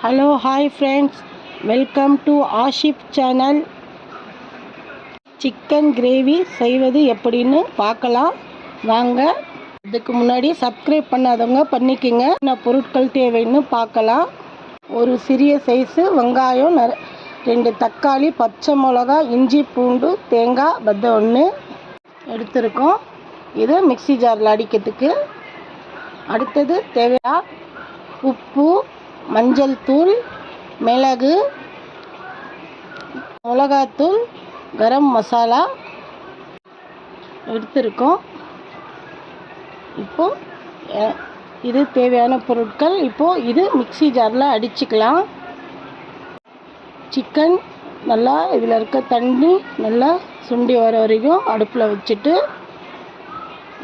Hello hi friends, welcome to Asif channel. Chicken gravy செய்வது எப்படின்னு பார்க்கலாம் வாங்க. அதுக்கு முன்னாடி சப்ஸ்கிரைப் பண்ணாதவங்க பண்ணிக்கோங்க. என்ன பொருட்கள் தேவைன்னு பார்க்கலாம். ஒரு சிறிய சைஸு வெங்காயம், 2 தக்காளி, பச்சை மிளகா, இஞ்சி பூண்டு, தேங்காய் பத்தை 1 எடுத்துருக்கோம். இது மிக்ஸி ஜாரில் அடிக்கிறதுக்கு. அடுத்தது தேவையா உப்பு, மஞ்சள் தூள், மிளகு, மிளகாத்தூள், கரம் மசாலா எடுத்துருக்கோம். இப்போது இது தேவையான பொருட்கள். இப்போது இது மிக்ஸி ஜாரில் அடிச்சுக்கலாம். சிக்கன் நல்லா இதில் இருக்க தண்ணி நல்லா சுண்டி வர வரைக்கும் அடுப்பில் வச்சுட்டு,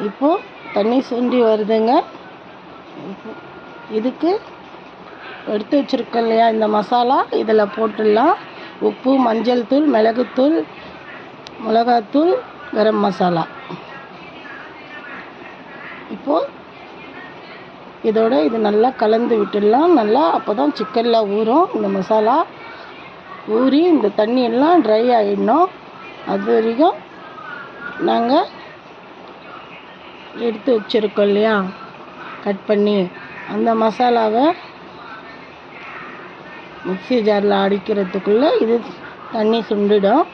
இப்போது தண்ணி சுண்டி வருதுங்க. இதுக்கு எடுத்து வச்சுருக்கோம் இல்லையா இந்த மசாலா, இதில் போட்டுடலாம். உப்பு, மஞ்சள் தூள், மிளகுத்தூள், மிளகாத்தூள், கரம் மசாலா. இப்போது இதோட இது நல்லா கலந்து விட்டுடலாம். நல்லா அப்போ தான் சிக்கனில் ஊறும். இந்த மசாலா ஊறி இந்த தண்ணியெல்லாம் ட்ரை ஆகிடணும். அது வரைக்கும் நாங்கள் எடுத்து வச்சுருக்கோம் இல்லையா கட் பண்ணி, அந்த மசாலாவை மிக்ஸி ஜாரில் அடிக்கிறதுக்குள்ளே இது தண்ணி சுண்டிடும்.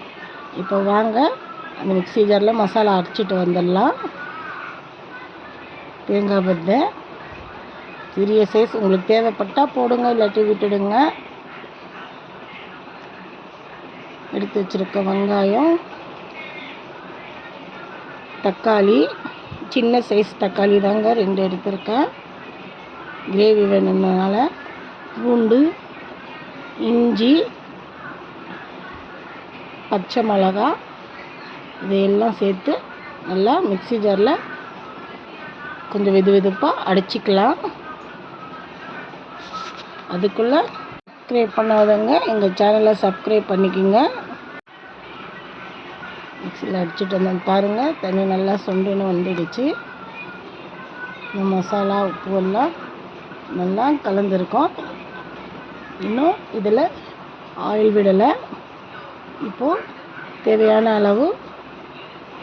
இப்போ வாங்க அந்த மிக்ஸி ஜாரில் மசாலா அரைச்சிட்டு வந்துடலாம். தேங்காய் பத்தை சிறிய சைஸ், உங்களுக்கு தேவைப்பட்டால் போடுங்க, இல்லாட்டி விட்டுடுங்க. எடுத்து வச்சுருக்க வெங்காயம், தக்காளி, சின்ன சைஸ் தக்காளி தாங்க 2 எடுத்துருக்கேன், கிரேவி வேணும்னால. பூண்டு, இஞ்சி, பச்சை மிளகா, இதையெல்லாம் சேர்த்து நல்லா மிக்ஸி ஜாரில் கொஞ்சம் வெதுப்பாக அடிச்சிக்கலாம். அதுக்குள்ளே சப்ஸ்கிரைப் பண்ணாதவங்க எங்கள் சேனலை சப்ஸ்கிரைப் பண்ணிக்கோங்க. மிக்ஸியில் அடிச்சுட்டு வந்தேன் பாருங்கள், தண்ணி நல்லா சுண்டுன்னு வந்துடுச்சு. இந்த மசாலா உப்பு எல்லாம் நல்லா கலந்துருக்கோம். இன்னும் இதில் ஆயில் விடலை. இப்போது தேவையான அளவு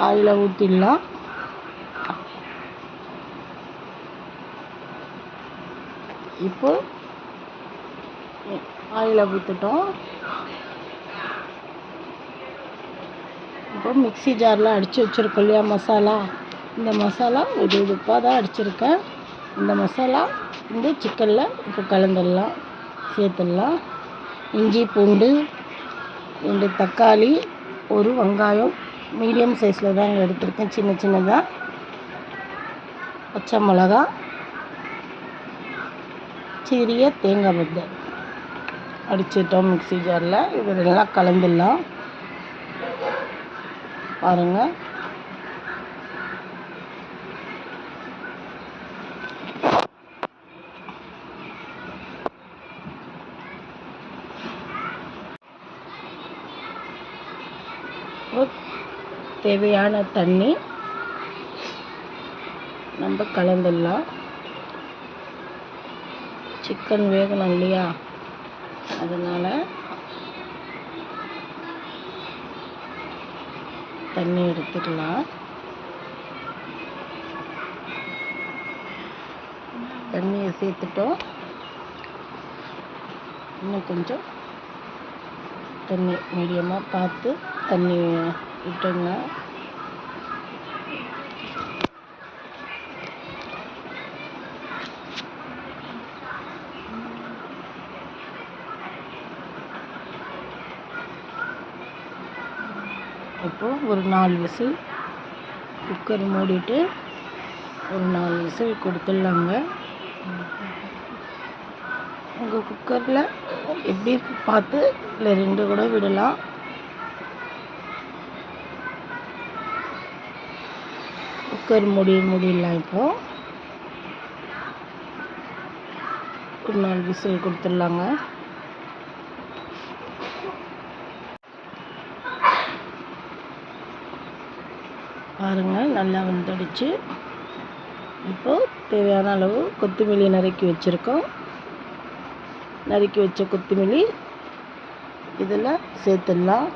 ஆயிலை ஊற்றிடலாம். இப்போ ஆயிலை ஊற்றிட்டோம். இப்போ மிக்ஸி ஜாரில் அடித்து வச்சுருக்கோம் இல்லையா மசாலா, இந்த மசாலா வெதுப்பாக தான் அடிச்சிருக்கேன். இந்த மசாலா இந்த சிக்கனில் இப்போ கலந்துடலாம், சேர்த்துடலாம். இஞ்சி பூண்டு, 2 தக்காளி, 1 வெங்காயம் மீடியம் சைஸில் தாங்க எடுத்துருக்கேன், சின்ன சின்னதாக. பச்சை மிளகா, சிறிய தேங்காய் பத்தை அடிச்சிட்டோம் மிக்ஸி ஜாரில். இதெல்லாம் கலந்துடலாம் பாருங்கள். தேவையான தண்ணி நம்ம கலந்துடலாம். சிக்கன் வேகணும் இல்லையா, அதனால் தண்ணி எடுத்துக்கலாம். தண்ணியை சேர்த்துட்டோம். இன்னும் கொஞ்சம் தண்ணி மீடியமாக பார்த்து தண்ணி விட்டுங்க. இப்போது ஒரு 4 விசில் குக்கர் மூடிட்டு ஒரு 4 விசில் கொடுத்துடலாங்க. உங்கள் குக்கரில் எப்படி பார்த்து இல்லை 2 கூட விடலாம். குக்கர் மூடிடலாம். இப்போது ஒரு 4 விசில் கொடுத்துடலாங்க. பாருங்கள் நல்லா வந்துடுச்சு. இப்போது தேவையான அளவு கொத்தமல்லி நறுக்கி வச்சுருக்கோம். நறுக்கி வச்ச கொத்தமல்லி இதில் சேர்த்துடலாம்.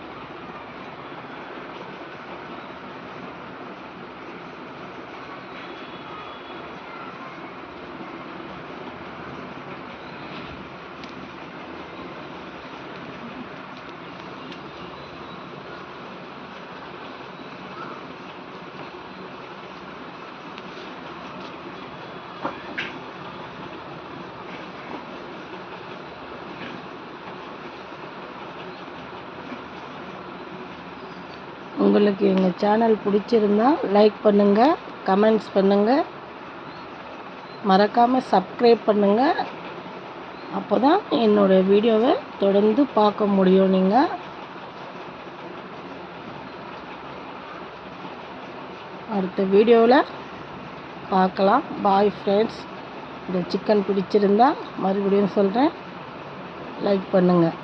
உங்களுக்கு எங்கள் சேனல் பிடிச்சிருந்தா லைக் பண்ணுங்கள், கமெண்ட்ஸ் பண்ணுங்கள், மறக்காமல் சப்ஸ்கிரைப் பண்ணுங்கள். அப்போ தான் என்னோடய வீடியோவை தொடர்ந்து பார்க்க முடியும். நீங்கள் அடுத்த வீடியோவில் பார்க்கலாம். Bye friends. இந்த சிக்கன் பிடிச்சிருந்தா மறுபடியும் சொல்கிறேன், லைக் பண்ணுங்கள்.